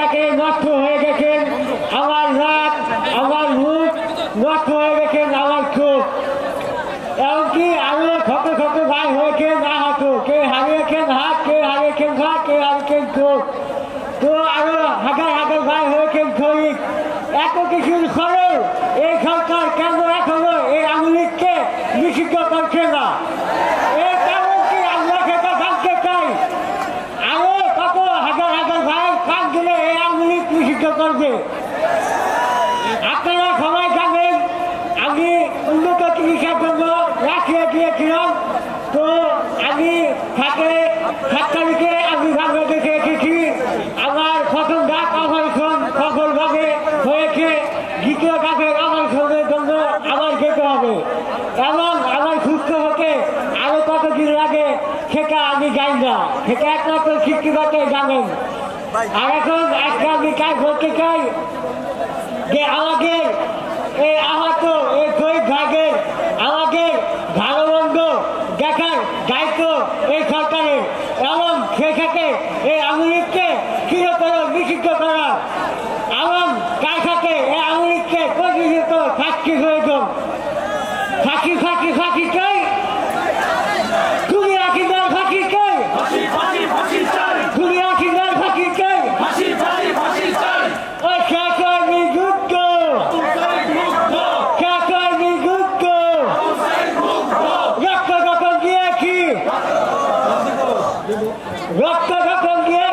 দেশটাকে নষ্ট হয়ে গেছেন আমার রাত, আমার মুখ নষ্ট হয়ে গেছেন আমার চোখ। এমনকি আরো ছোট ছোট ভাই হয়েছেন আহত, কে হারিয়েছেন হাত, কে হারিয়েছেন ঘাট, কে হারিয়েছেন চোখ। তো আরো হাজার হাজার ভাই হয়েছেন শহীদ। এত কিছুর ফলেও এই সরকার কেন এখনো এই আওয়ামী লীগকে নিষিদ্ধ করছে না? এই কারণ কি আমরা সেটা জানতে চাই। আরো কত হাজার হাজার ভাই কাজ দিলে এই আওয়ামী লীগ নিষিদ্ধ করবে? আপনারা সবাই জানেন আমি উন্নত চিকিৎসার জন্য রাশিয়া গিয়েছিলাম। তো আমি 7 তারিখে আমি বাংলাদেশে এসেছি। আমার প্রথম ধাপ অপারেশন সফলভাবে হয়েছে। দ্বিতীয় ধাপের অপারেশনের জন্য আমার যেতে হবে এবং আমার সুস্থ হতে আরো কতদিন লাগে সেটা আমি জানি না, সেটা একমাত্র সৃষ্টিকর্তাই জানেন। আর এখন আজকে আমি কাজ বলতে চাই যে আমাদের এই আহত এই শহীদ ভাইদের আমাদের ভালো মন্দ দেখার দায়িত্ব এই সরকারের এবং সে সাথে এই আওয়ামী লীগকে চিরতর নিষিদ্ধ করা এবং তার সাথে এই আওয়ামী লীগকে প্রতিনিধিত শাস্তি প্রয়োজন। ফাঁসি ফাঁসি ফাঁসি চাই, দুনিয়া কিনার ফাঁসি চাই, দুনিয়া কিনার ফাঁসি চাই। ও সরকারি যুদ্ধ, সরকারি যুদ্ধ, রক্ত যখন দিয়েছি, রক্ত যখন দিয়ে